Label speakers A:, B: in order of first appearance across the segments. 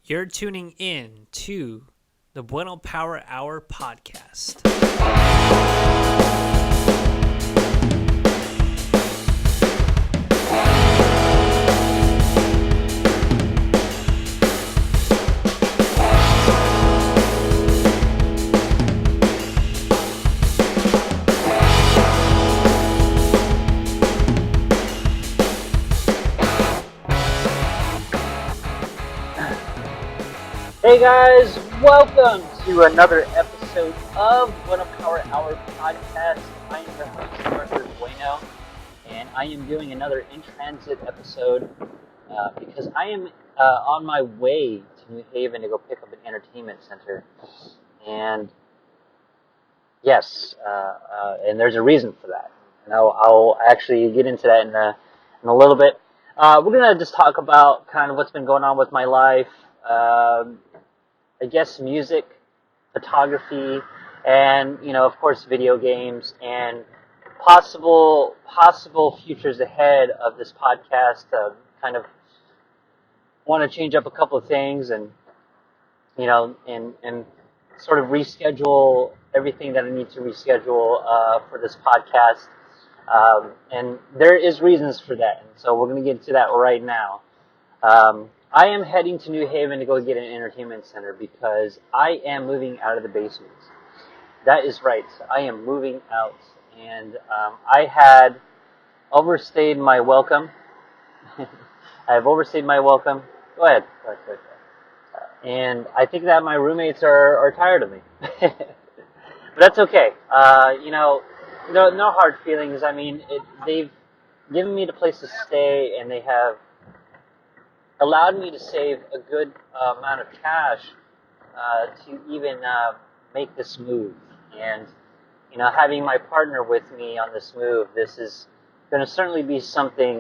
A: You're tuning in to the Bueno Power Hour podcast.
B: Hey guys, welcome to another episode of Bueno Power Hour podcast. I am your host, Bueno, and I am doing another in transit episode because I am on my way to New Haven to go pick up an entertainment center. And yes, and there's a reason for that. And I'll actually get into that in a little bit. We're going to just talk about kind of what's been going on with my life. I guess music, photography, and of course video games, and possible futures ahead of this podcast. Kind of want to change up a couple of things, and and sort of reschedule everything that I need to reschedule for this podcast. And there is reasons for that, and so we're going to get into that right now. I am heading to New Haven to go get an entertainment center because I am moving out of the basement. That is right. I am moving out. And I had overstayed my welcome. I have overstayed my welcome. Go ahead. And I think that my roommates are tired of me. But that's okay. No hard feelings. I mean, they've given me the place to stay, and they have allowed me to save a good amount of cash to even make this move. And, having my partner with me on this move, this is going to certainly be something,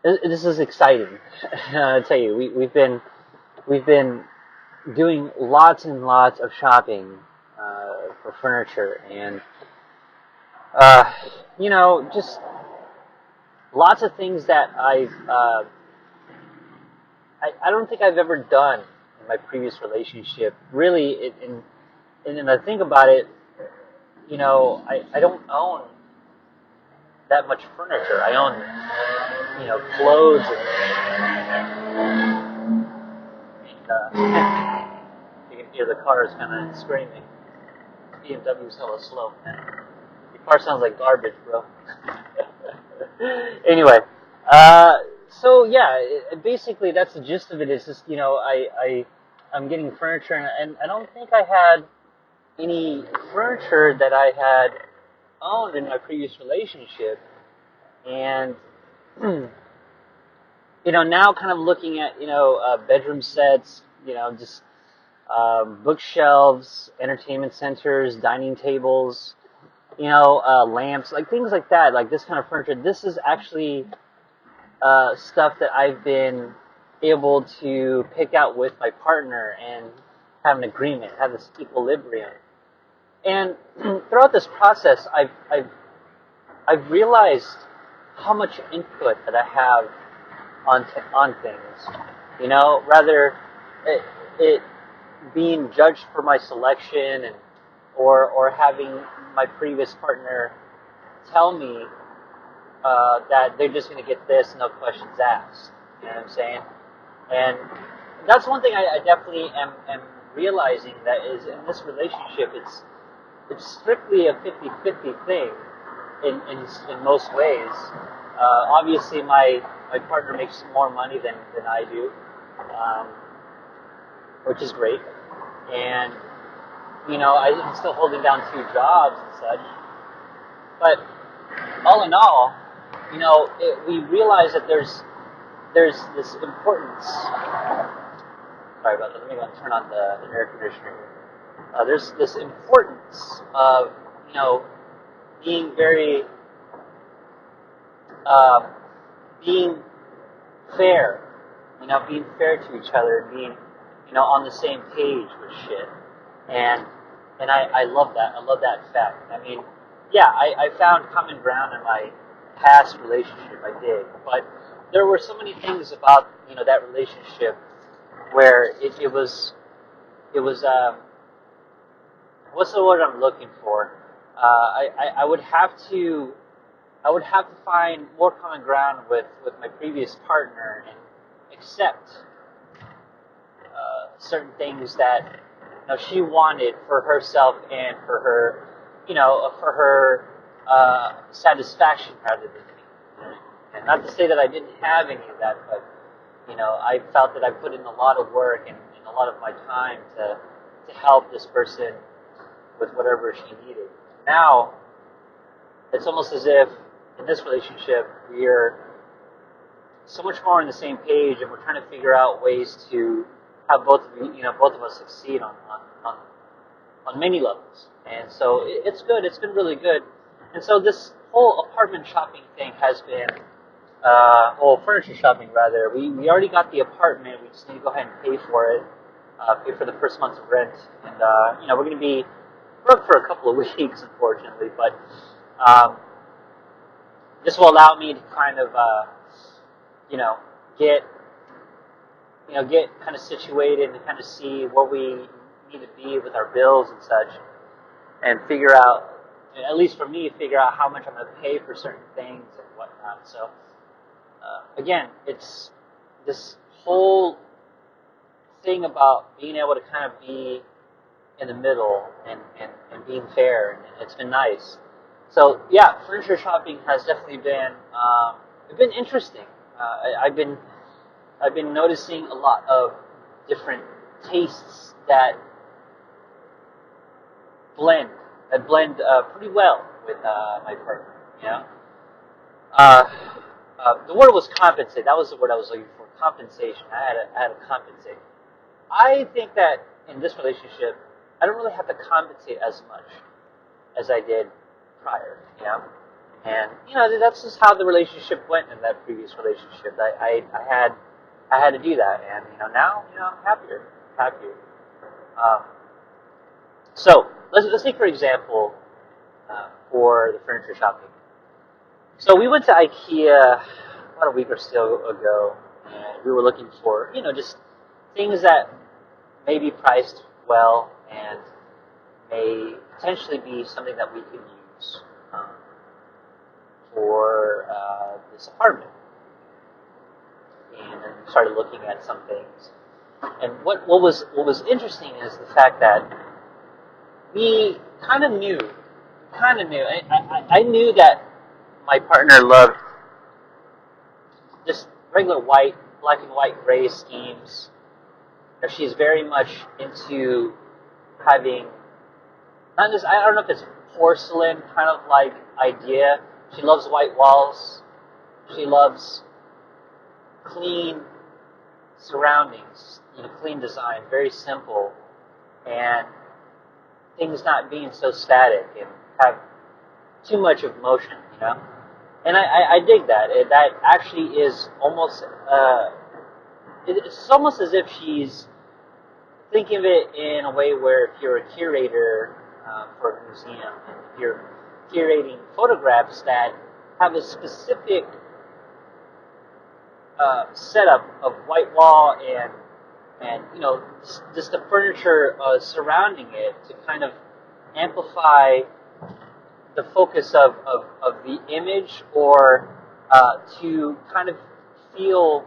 B: this is exciting. I'll tell you, we've been doing lots and lots of shopping for furniture, and, just lots of things that I don't think I've ever done in my previous relationship. Really, and I think about it, I don't own that much furniture. I own, clothes and you can hear the cars kind of screaming. BMW's hella slow, man. Your car sounds like garbage, bro. Anyway, so yeah, basically that's the gist of it. Is just I'm getting furniture, and I don't think I had any furniture that I had owned in my previous relationship, and now kind of looking at bedroom sets, just bookshelves, entertainment centers, dining tables, lamps, like things like that, like this kind of furniture. This is actually stuff that I've been able to pick out with my partner and have an agreement, have this equilibrium. And throughout this process, I've realized how much input that I have on things. Rather it being judged for my selection, and or having my previous partner tell me that they're just going to get this, no questions asked. You know what I'm saying? And that's one thing I definitely am realizing, that is in this relationship, it's strictly a 50-50 thing in most ways. Obviously, my partner makes more money than I do, which is great. And, I'm still holding down 2 jobs and such. But all in all, we realize that there's this importance. Sorry about that. Let me go and turn on the air conditioner. There's this importance of being very being fair. Being fair to each other, and being on the same page with shit. And I love that. I love that fact. I mean, yeah, I found common ground in my past relationship. I did, but there were so many things about that relationship where it was what's the word I'm looking for? I would have to find more common ground with my previous partner and accept certain things that she wanted for herself and for her, for her satisfaction rather than me. And not to say that I didn't have any of that, but I felt that I put in a lot of work and a lot of my time to help this person with whatever she needed. Now, it's almost as if in this relationship we're so much more on the same page, and we're trying to figure out ways to have both of us succeed on many levels. And so it's good. It's been really good. And so this whole apartment shopping thing has been, furniture shopping rather. We already got the apartment. We just need to go ahead and pay for it, pay for the first month's rent, and we're going to be broke for a couple of weeks, unfortunately. But this will allow me to kind of, get kind of situated and kind of see where we need to be with our bills and such, and figure out, at least for me, figure out how much I'm going to pay for certain things and whatnot. So, again, it's this whole thing about being able to kind of be in the middle and being fair, and it's been nice. So, yeah, furniture shopping has definitely been interesting. I've been noticing a lot of different tastes that blend pretty well with my partner. Uh, the word was compensate. That was the word I was looking for. Compensation. I had to compensate. I think that in this relationship, I don't really have to compensate as much as I did prior. And that's just how the relationship went in that previous relationship. I had to do that, and now I'm happier. Um, so let's take for example for the furniture shopping. So we went to IKEA about a week or so ago, and we were looking for just things that may be priced well and may potentially be something that we could use for this apartment. And then started looking at some things. And what was interesting is the fact that we kind of knew. I knew that my partner loved just regular black and white gray schemes. She's very much into having, not just, I don't know if it's porcelain kind of like idea. She loves white walls. She loves clean surroundings, clean design, very simple, and things not being so static and have too much of motion, And I dig that. That actually is almost, it's almost as if she's thinking of it in a way where if you're a curator for a museum, and if you're curating photographs that have a specific setup of white wall and just the furniture surrounding it to kind of amplify the focus of the image, or to kind of feel,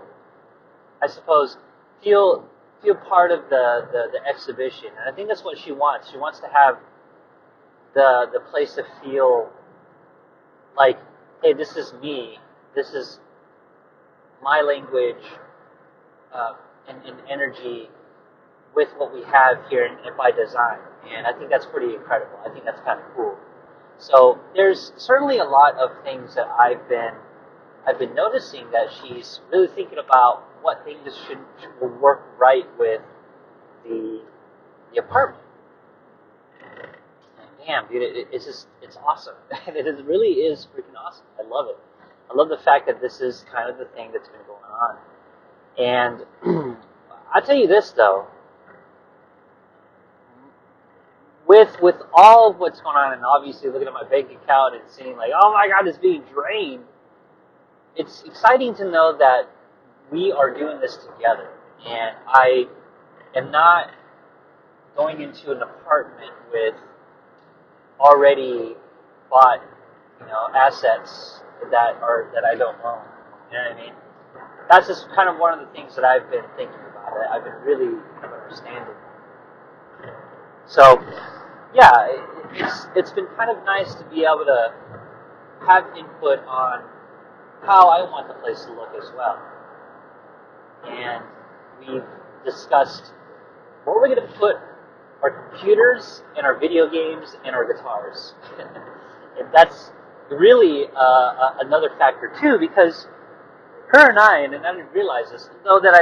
B: I suppose, feel part of the exhibition. And I think that's what she wants. She wants to have the place to feel like, hey, this is me. This is my language and energy with what we have here and by design. And I think that's pretty incredible. I think that's kind of cool. So there's certainly a lot of things that I've been noticing that she's really thinking about what things will work right with the apartment. And damn, dude, it's awesome. It really is freaking awesome. I love it. I love the fact that this is kind of the thing that's been going on. And I'll tell you this though, with all of what's going on, and obviously looking at my bank account and seeing like, oh my God, it's being drained. It's exciting to know that we are doing this together, And I am not going into an apartment with already bought, assets that I don't own. You know what I mean? That's just kind of one of the things that I've been thinking about. That I've been really kind of understanding. So, yeah, it's been kind of nice to be able to have input on how I want the place to look as well. And we've discussed where we're going to put our computers and our video games and our guitars. And that's really another factor too, because her and I didn't realize this, though that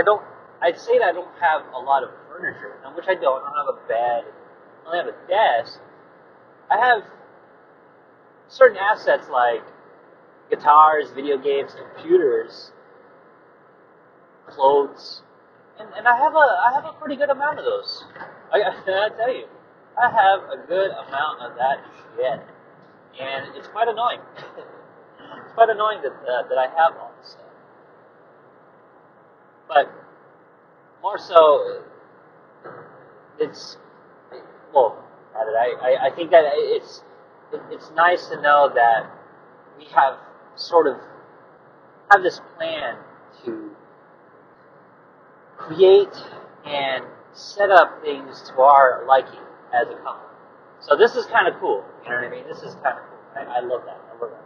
B: I'd say that I don't have a lot of furniture, which I don't. I don't have a bed. I only have a desk. I have certain assets like guitars, video games, computers, clothes, and I have a pretty good amount of those. I tell you, I have a good amount of that shit, and it's quite annoying. It's quite annoying that I have all this stuff. But more so, I think that it's nice to know that we have sort of have this plan to create and set up things to our liking as a couple. So this is kind of cool. You know what I mean? This is kind of cool. I love that. I love that.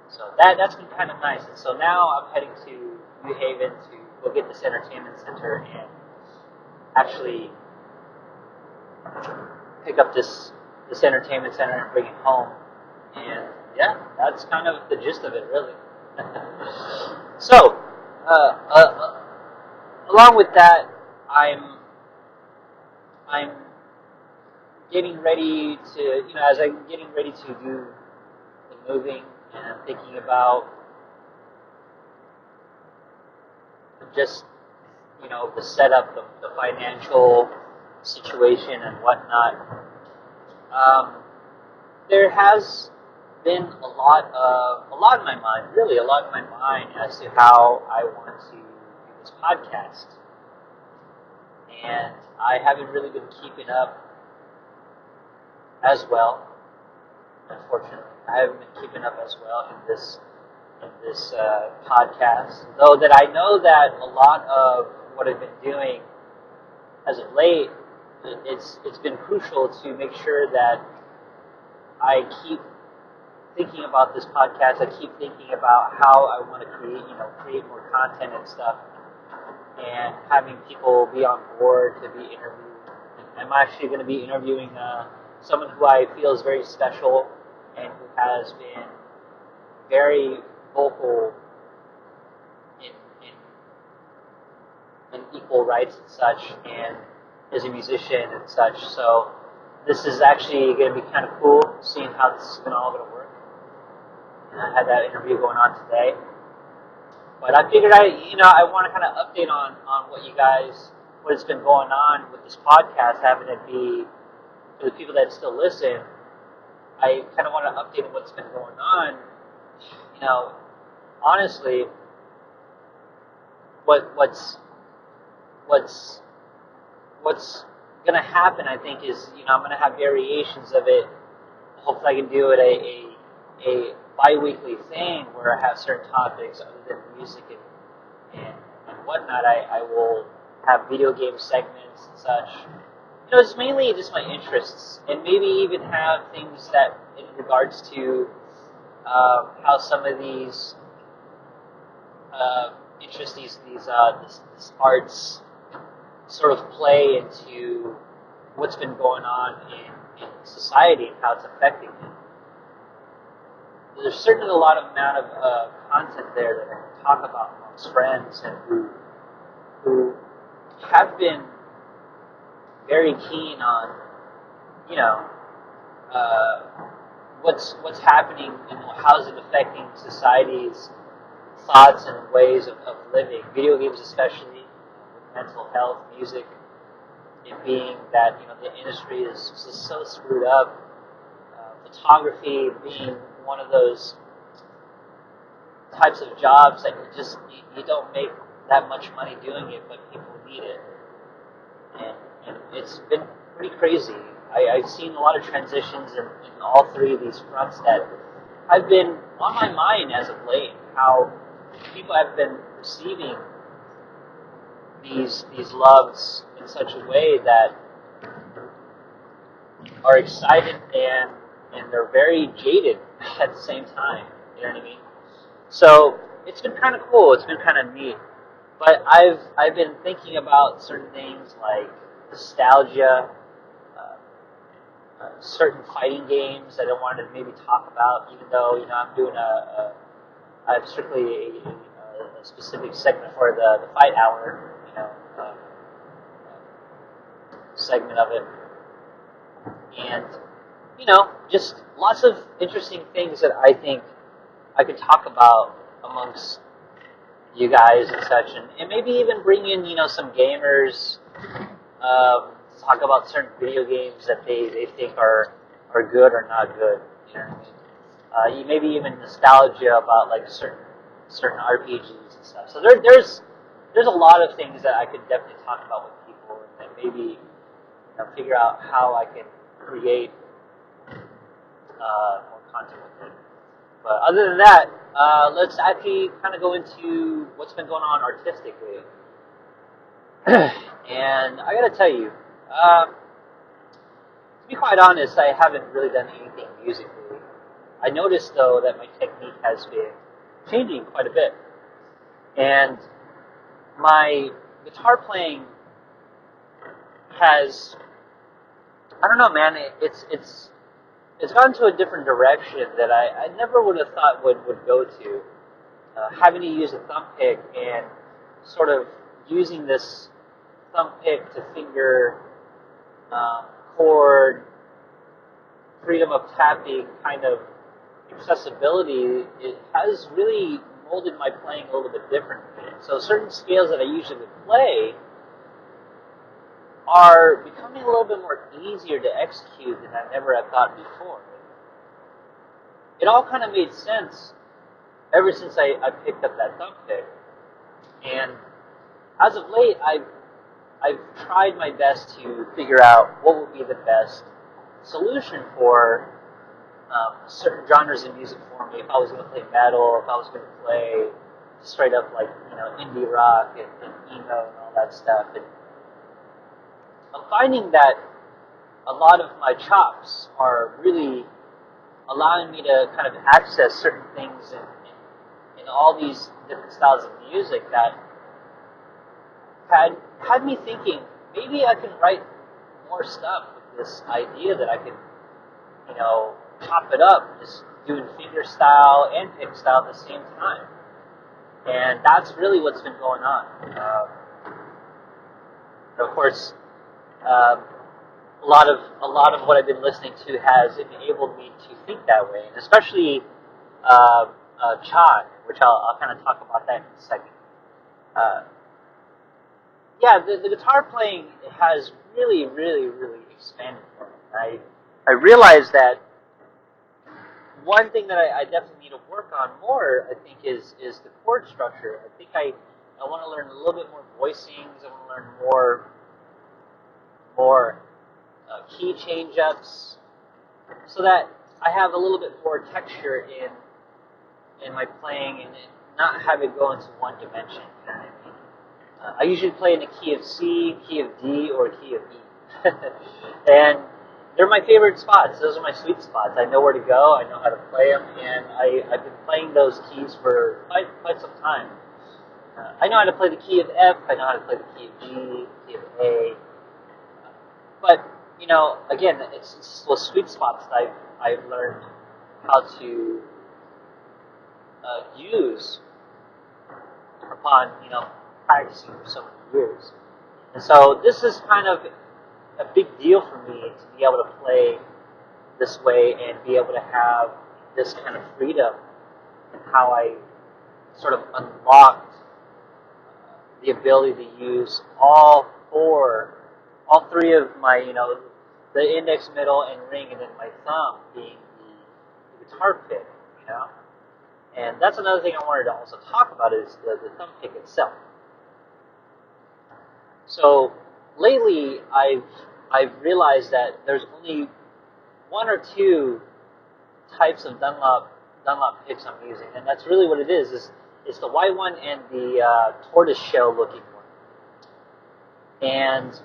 B: So that's been kind of nice. And so now I'm heading to New Haven to go get this entertainment center and actually pick up this entertainment center and bring it home. And yeah, that's kind of the gist of it, really. So, along with that, I'm getting ready to, as I'm getting ready to do the moving, and I'm thinking about just, the setup, the financial situation and whatnot. There has been a lot in my mind, really a lot in my mind as to how I want to do this podcast. And I haven't really been keeping up as well, unfortunately. I haven't been keeping up as well in this podcast, though that I know that a lot of what I've been doing as of late, it's been crucial to make sure that I keep thinking about this podcast. I keep thinking about how I want to create more content and stuff, and having people be on board to be interviewed. I'm actually going to be interviewing someone who I feel is very special and who has been very vocal in equal rights and such, and is a musician and such. So this is actually going to be kind of cool, seeing how this is all going to work. And I had that interview going on today. But I figured I want to kind of update on what has been going on with this podcast, having it be, for the people that still listen, I kind of want to update on what's been going on. Honestly, what's going to happen, I think, is, I'm going to have variations of it. Hopefully I can do it a bi-weekly thing where I have certain topics other than music and whatnot. I will have video game segments and such. It's mainly just my interests, and maybe even have things that in regards to how some of these interests, this arts sort of play into what's been going on in society and how it's affecting it. There's certainly a lot of amount of content there that I can talk about amongst friends and who have been very keen on, what's happening and how's it affecting society's thoughts and ways of living. Video games, especially with mental health, music, it being that the industry is just so screwed up. Photography being one of those types of jobs that you don't make that much money doing it, but people need it. And it's been pretty crazy. I've seen a lot of transitions in all three of these fronts that have been on my mind as of late. How people have been receiving these loves in such a way that are excited and they're very jaded at the same time. You know what I mean? So it's been kind of cool. It's been kind of neat. But I've been thinking about certain things like nostalgia, certain fighting games that I wanted to maybe talk about, even though I'm doing I have strictly a specific segment for the fight hour, segment of it, and just lots of interesting things that I think I could talk about amongst you guys and such, and maybe even bring in some gamers, talk about certain video games that they think are good or not good. You know what I mean? Maybe even nostalgia about like certain RPGs and stuff. So there's a lot of things that I could definitely talk about with people, and maybe figure out how I can create more content with it. But other than that, let's actually kind of go into what's been going on artistically. And I gotta tell you, to be quite honest, I haven't really done anything musically. I noticed though that my technique has been changing quite a bit, and my guitar playing has, I don't know, man, it's gone to a different direction that I never would have thought would go to. Having to use a thumb pick and sort of using this thumb pick to finger chord, freedom of tapping kind of accessibility, it has really molded my playing a little bit differently. So certain scales that I usually would play are becoming a little bit more easier to execute than I never have thought before. It all kind of made sense ever since I picked up that thumb pick. And as of late, I've tried my best to figure out what would be the best solution for certain genres of music for me. If I was going to play metal, if I was going to play straight up like indie rock and emo and all that stuff. And I'm finding that a lot of my chops are really allowing me to kind of access certain things in all these different styles of music that had me thinking maybe I can write more stuff with this idea that I can, chop it up, just doing finger style and pick style at the same time. And that's really what's been going on. Of course, a lot of what I've been listening to has enabled me to think that way, and especially Chan, which I'll kind of talk about that in a second. The guitar playing has really, really, really expanded for me. I realized that one thing that I definitely need to work on more, I think, is the chord structure. I think I want to learn a little bit more voicings. I want to learn more key change-ups, so that I have a little bit more texture in my playing and not have it go into one dimension. You know what I mean? I usually play in the key of C, key of D, or key of E. And they're my favorite spots. Those are my sweet spots. I know where to go. I know how to play them, and I've been playing those keys for quite some time. I know how to play the key of F. I know how to play the key of G, key of A. But again, it's those sweet spots that I've learned how to use upon practicing for so many years. And so this is kind of a big deal for me to be able to play this way and be able to have this kind of freedom in how I sort of unlocked the ability to use all three of my, the index, middle, and ring, and then my thumb being the guitar pick, And that's another thing I wanted to also talk about is the thumb pick itself. So lately, I've realized that there's only one or two types of Dunlop picks I'm using, and that's really what it is. It's the white one and the tortoise shell looking one. And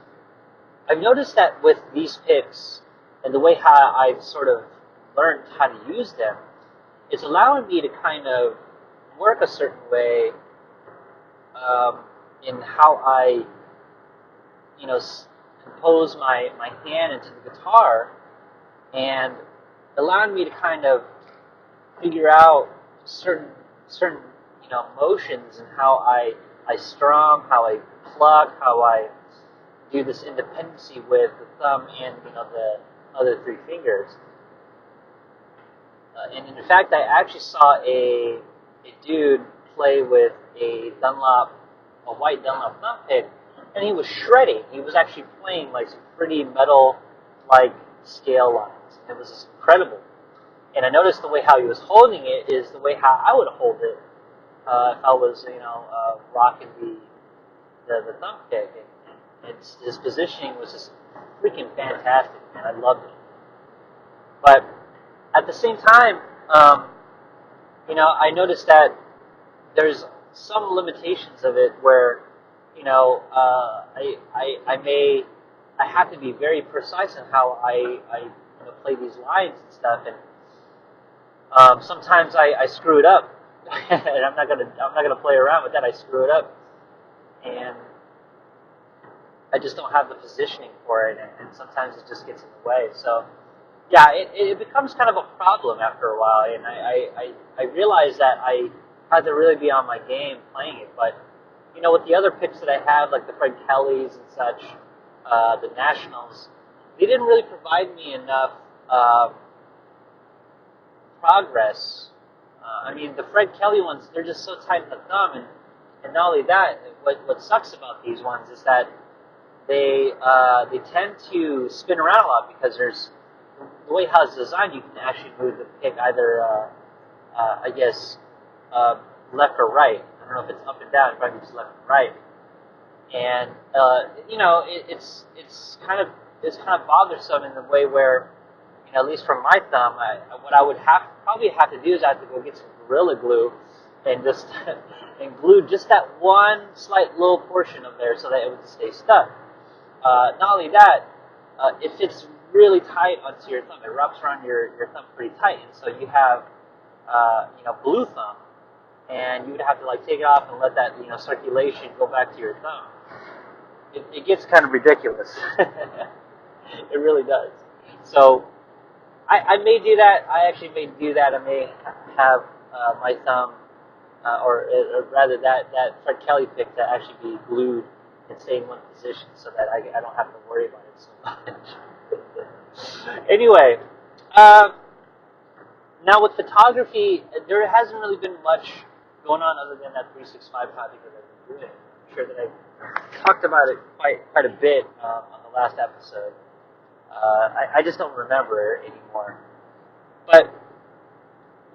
B: I've noticed that with these picks and the way how I've sort of learned how to use them, it's allowing me to kind of work a certain way in how I, compose my hand into the guitar, and allowing me to kind of figure out certain motions and how I strum, how I pluck, how I do this independency with the thumb and the other three fingers. And in fact, I actually saw a dude play with a white Dunlop thumb pick, and he was shredding. He was actually playing like some pretty metal-like scale lines. It was just incredible. And I noticed the way how he was holding it is the way how I would hold it if I was, rocking the thumb pick. And his positioning was just freaking fantastic, man. I loved it. But at the same time, I noticed that there's some limitations of it where, I have to be very precise in how I play these lines and stuff, and sometimes I screw it up, and I'm not gonna play around with that. I screw it up, and I just don't have the positioning for it, and sometimes it just gets in the way. So, yeah, it becomes kind of a problem after a while, and I realize that I have to really be on my game playing it. But, with the other picks that I have, like the Fred Kellys and such, the Nationals, they didn't really provide me enough progress. The Fred Kelly ones, they're just so tight in the thumb, and not only that, what sucks about these ones is that they tend to spin around a lot because there's the way how it's designed. You can actually move the pick either left or right. I don't know if it's up and down, probably just left and right. And it's kind of bothersome in the way where, at least from my thumb, what I would probably have to do is I have to go get some Gorilla Glue and just and glue just that one slight little portion of there so that it would stay stuck. Not only that, it fits really tight onto your thumb. It wraps around your thumb pretty tight, and so you have blue thumb, and you would have to take it off and let that circulation go back to your thumb. It gets kind of ridiculous. It really does. So I may do that. I actually may do that. I may have my thumb, or rather that Fred Kelly pick to actually be glued and stay in one position so that I don't have to worry about it so much. Anyway, now with photography, there hasn't really been much going on other than that 365 project that I've been doing. I'm sure that I talked about it quite a bit on the last episode. I just don't remember it anymore. But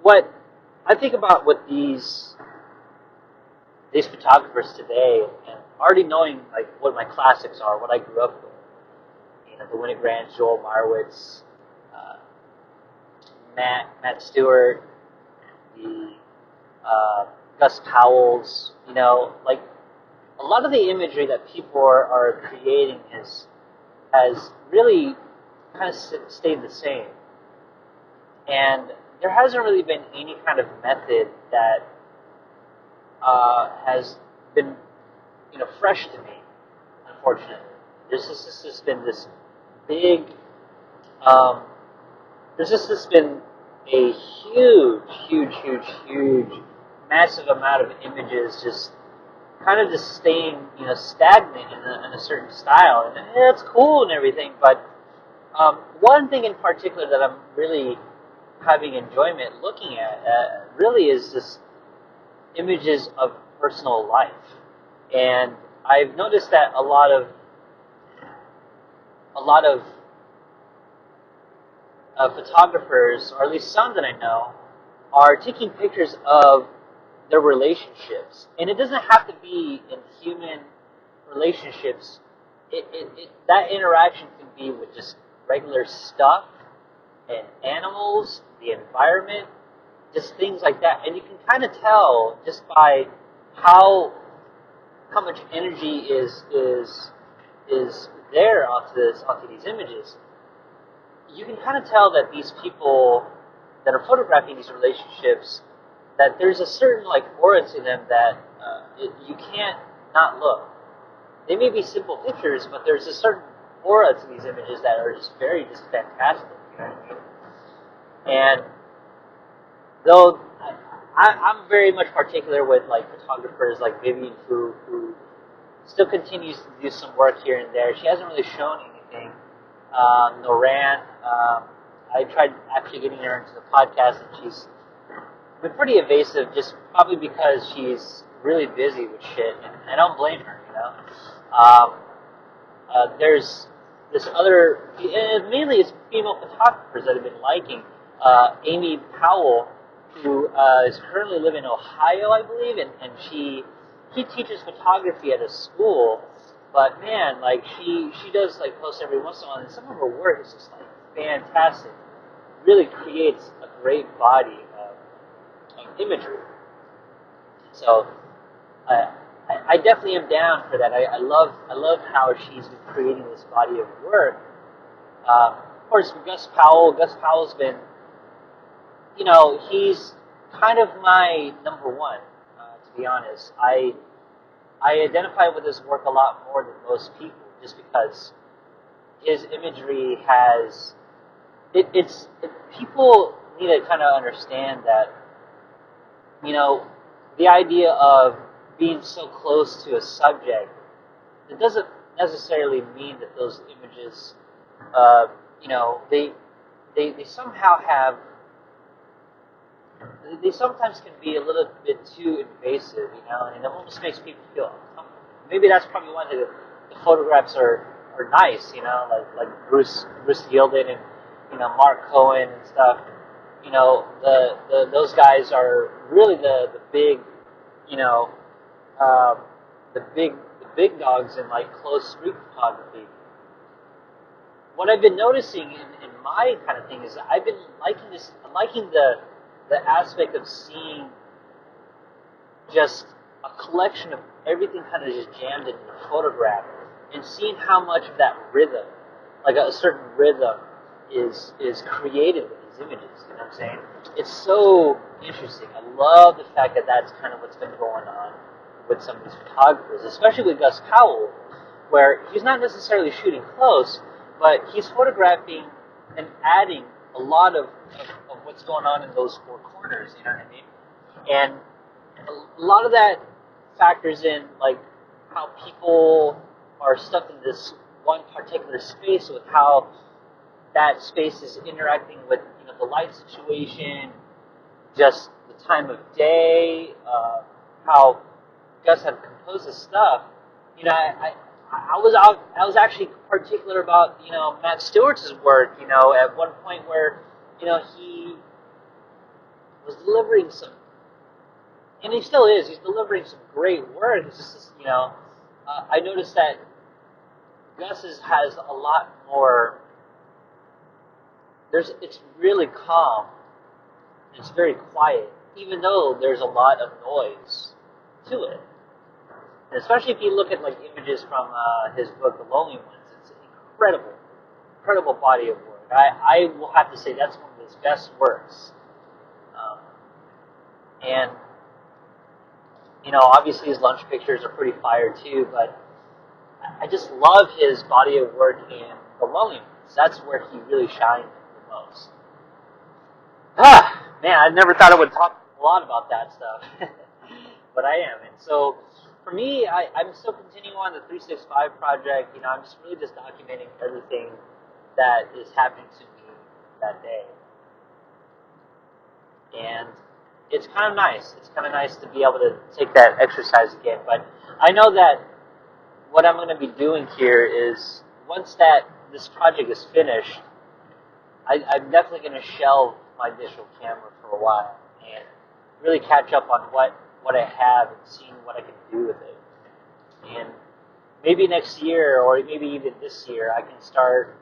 B: what I think about with these photographers today, and already knowing what my classics are, what I grew up with, the Winogrand, Joel Meyerowitz, Matt Stewart, the Gus Powells, a lot of the imagery that people are creating has really kind of stayed the same. And there hasn't really been any kind of method that has been, fresh to me, unfortunately. There's just been this big, there's just been a huge, massive amount of images just kind of just staying, stagnant in a certain style. And that's cool and everything, but one thing in particular that I'm really having enjoyment looking at really is just images of personal life. And I've noticed that a lot of photographers, or at least some that I know, are taking pictures of their relationships. And it doesn't have to be in human relationships, that interaction can be with just regular stuff and animals, the environment, just things like that. And you can kind of tell just by how much energy is there onto these images. You can kind of tell that these people that are photographing these relationships, that there's a certain like aura to them that you can't not look. They may be simple pictures, but there's a certain aura to these images that are just just fantastic. You know what I mean? And though I'm very much particular with like photographers like Vivian, who still continues to do some work here and there. She hasn't really shown anything. Noran, I tried actually getting her into the podcast, and she's been pretty evasive, just probably because she's really busy with shit, and I don't blame her, you know. There's this other, and mainly it's female photographers that have been liking Amy Powell, who is currently living in Ohio, I believe, and she teaches photography at a school. But man, like she does like post every once in a while, and some of her work is just like fantastic. Really creates a great body of imagery. So I definitely am down for that. I love how she's been creating this body of work. Of course, Gus Powell's been, you know, he's kind of my number one, to be honest. I identify with his work a lot more than most people, just because his imagery has people need to kind of understand that, you know, the idea of being so close to a subject, it doesn't necessarily mean that those images, you know, they somehow have, they sometimes can be a little bit too invasive, you know, and it almost makes people feel uncomfortable. Maybe that's probably why the photographs are nice, you know, like Bruce Gilden and, you know, Mark Cohen and stuff. You know, those guys are really the big, you know, the big dogs in like close street photography. What I've been noticing in my kind of thing is that I've been liking the aspect of seeing just a collection of everything kind of just jammed in a photograph, and seeing how much of that rhythm, like a certain rhythm, is created with these images. You know what I'm saying? It's so interesting. I love the fact that that's kind of what's been going on with some of these photographers, especially with Gus Powell, where he's not necessarily shooting close, but he's photographing and adding a lot of what's going on in those four corners, you know what I mean? And a lot of that factors in like how people are stuck in this one particular space, with how that space is interacting with, you know, the light situation, just the time of day, how Gus had composed his stuff. You know, I was actually particular about, you know, Matt Stewart's work. You know, at one point where, you know, he was delivering some, and he still is. He's delivering some great work. It's just, you know, I noticed that Gus's has a lot more. It's really calm. It's very quiet, even though there's a lot of noise to it. And especially if you look at like images from his book, The Lonely Ones, it's an incredible body of work. I will have to say that's one of his best works. And you know, obviously his lunch pictures are pretty fire too, but I just love his body of work in The Lonely Ones. That's where he really shined the most. Man, I never thought I would talk a lot about that stuff, but I am. And so, for me, I'm still continuing on the 365 project. You know, I'm just really just documenting everything that is happening to me that day. And it's kind of nice. It's kind of nice to be able to take that exercise again. But I know that what I'm going to be doing here is, once this project is finished, I'm definitely going to shelve my digital camera for a while and really catch up on what I have and seeing what I can do with it. And maybe next year or maybe even this year, I can start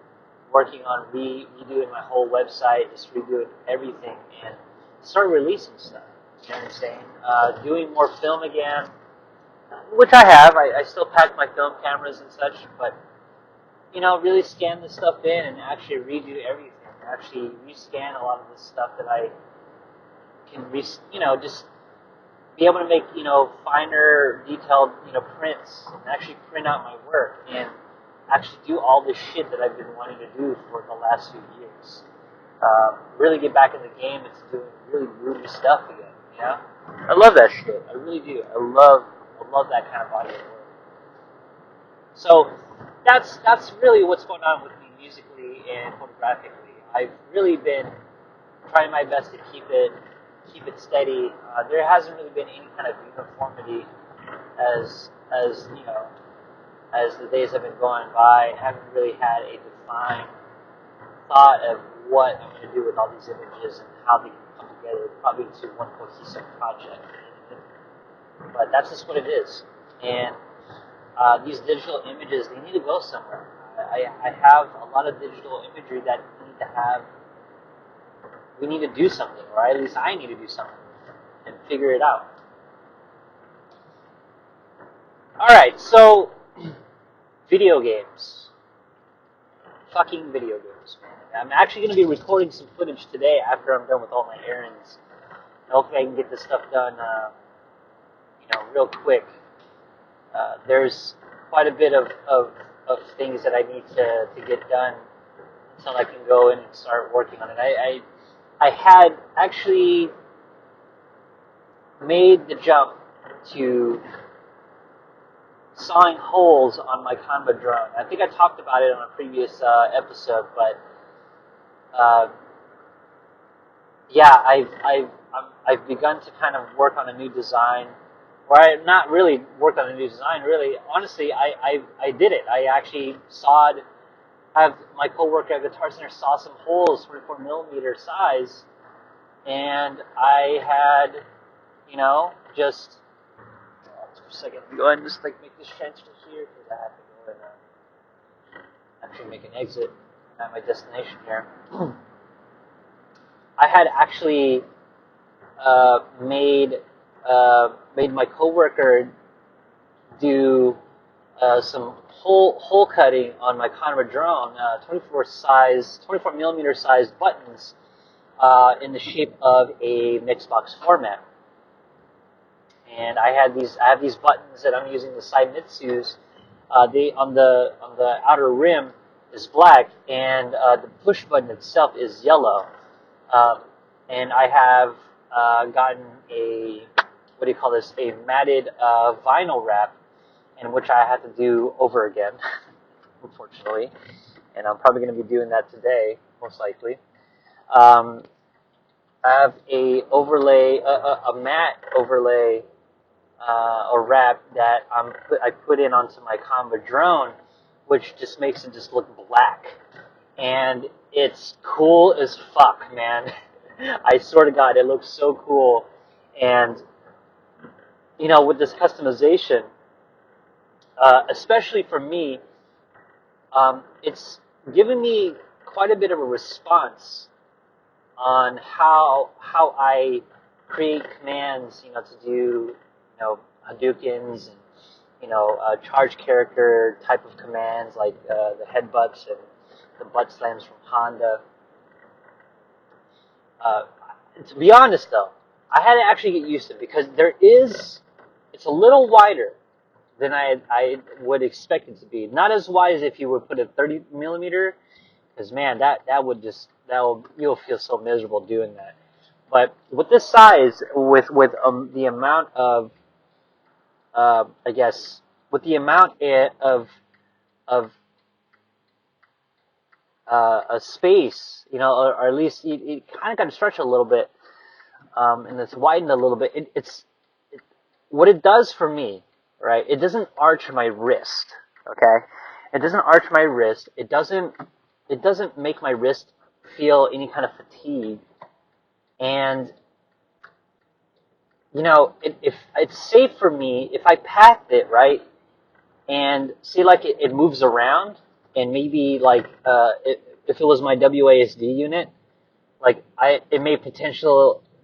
B: working on redoing my whole website, just redoing everything, and start releasing stuff. You know what I'm saying? Doing more film again, which I have. I still pack my film cameras and such, but really scan this stuff in and actually redo everything. Actually rescan a lot of this stuff that I can, just be able to make, finer, detailed, prints and actually print out my work and actually do all this shit that I've been wanting to do for the last few years. Really get back in the game into doing really groovy stuff again. I love that shit. I really do. I love that kind of body of work. So that's really what's going on with me musically and photographically. I've really been trying my best to keep it steady. There hasn't really been any kind of uniformity as as the days have been going by. I haven't really had a defined thought of what I'm going to do with all these images and how they can come together probably to one cohesive project. But that's just what it is. And these digital images, they need to go somewhere. I have a lot of digital imagery that we need to do something, or at least I need to do something and figure it out. Alright, so video games. Fucking video games, man. I'm actually going to be recording some footage today after I'm done with all my errands. Hopefully I can get this stuff done, real quick. There's quite a bit of things that I need to get done until I can go in and start working on it. I had actually made the jump to sawing holes on my Canva drone. I think I talked about it on a previous episode, but yeah, I've begun to kind of work on a new design. Or I not really worked on a new design. Really, honestly, I did it. I actually sawed. Have my coworker at Guitar Center saw some holes, 24 millimeter size, and I had, just for a second, go ahead and just like make this transfer here because I have to go and actually make an exit at my destination here. I had actually made my coworker do some hole cutting on my Conrad drone, 24 millimeter size buttons in the shape of a mixed box format. And I have these buttons that I'm using, the Saimitsu's. They on the outer rim is black, and the push button itself is yellow. And I have gotten a, what do you call this, a matted vinyl wrap, in which I have to do over again, unfortunately. And I'm probably going to be doing that today, most likely. I have a overlay, a matte overlay or wrap that I put in onto my Canva drone, which just makes it just look black. And it's cool as fuck, man. I swear to God, it looks so cool. And, with this customization, especially for me, it's given me quite a bit of a response on how I create commands, to do, Hadoukens and, charge character type of commands like the headbutts and the butt slams from Honda. To be honest, though, I had to actually get used to it because it's a little wider than I would expect it to be. Not as wide as if you would put a 30 millimeter, because man, you'll feel so miserable doing that. But with this size, with the amount of with the amount of a space, or at least you kind of got to stretch a little bit, and it's widened a little bit. What it does for me, right? It doesn't arch my wrist, okay? It doesn't arch my wrist. It doesn't make my wrist feel any kind of fatigue. And, if it's safe for me, if I packed it, right, and see like it moves around, and maybe like if it was my WASD unit, like it may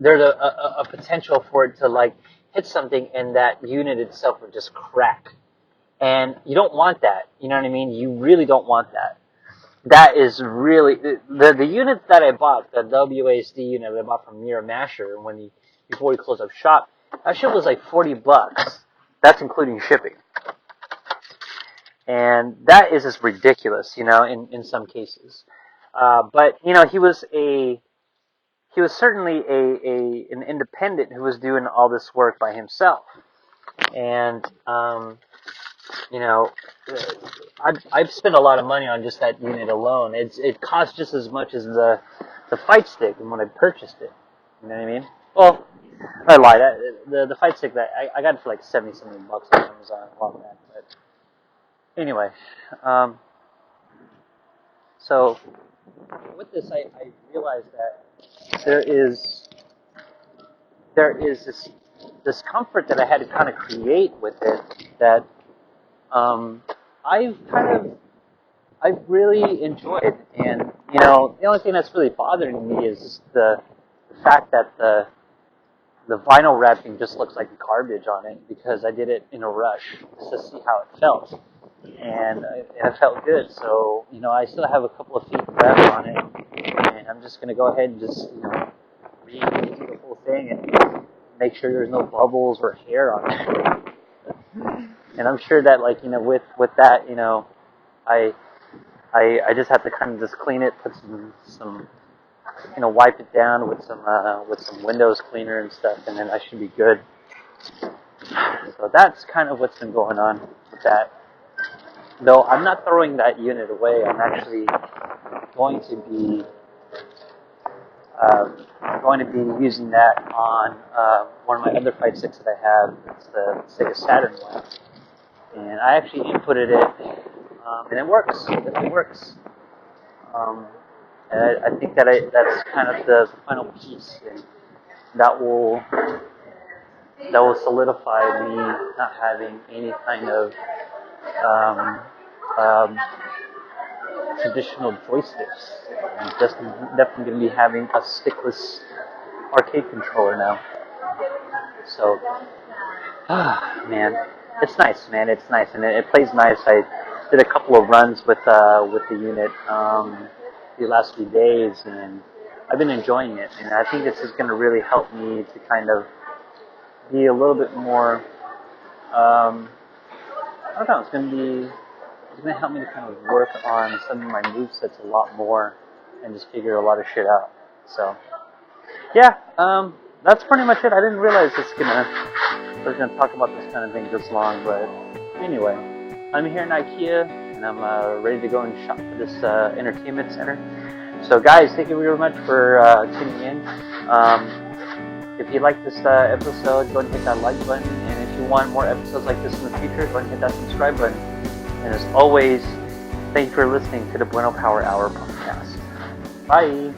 B: there's a potential for it to like hit something and that unit itself would just crack. And you don't want that. You know what I mean? You really don't want that. That is really the unit that I bought, the WASD unit that I bought from Mira Masher before we closed up shop. That shit was like $40. That's including shipping. And that is just ridiculous, in some cases. But he was certainly an independent who was doing all this work by himself. And I've spent a lot of money on just that unit alone. It cost just as much as the fight stick when I purchased it. You know what I mean? Well, I lied. The fight stick that I got it for like $70 on Amazon a while back. But anyway, so with this, I realized that there is this comfort that I had to kind of create with it that I've really enjoyed. And the only thing that's really bothering me is just the fact that the vinyl wrapping just looks like garbage on it, because I did it in a rush just to see how it felt, and it felt good. So I still have a couple of feet left on it, and I'm just gonna go ahead and just read through the whole thing and make sure there's no bubbles or hair on it. And I'm sure that with that I just have to kind of just clean it, put some wipe it down with some Windows cleaner and stuff, and then I should be good. So that's kind of what's been going on with that. Though I'm not throwing that unit away. I'm actually going to be using that on one of my other fight sticks that I have. It's the Sega Saturn one, and I actually inputted it, and it works. It works. And I think that's kind of the final piece, and that will solidify me not having any kind of traditional joysticks. I'm just definitely going to be having a stickless arcade controller now. So, man, it's nice, and it plays nice. I did a couple of runs with the unit the last few days, and I've been enjoying it. And I think this is going to really help me to kind of be a little bit more. I don't know. It's going to help me to kind of work on some of my movesets a lot more and just figure a lot of shit out. So, yeah, that's pretty much it. I didn't realize I was gonna talk about this kind of thing this long, but anyway, I'm here in IKEA, and I'm ready to go and shop for this entertainment center. So, guys, thank you very much for tuning in. If you like this episode, go ahead and hit that like button, and if you want more episodes like this in the future, go ahead and hit that subscribe button. And as always, thank you for listening to the Bueno Power Hour podcast. Bye.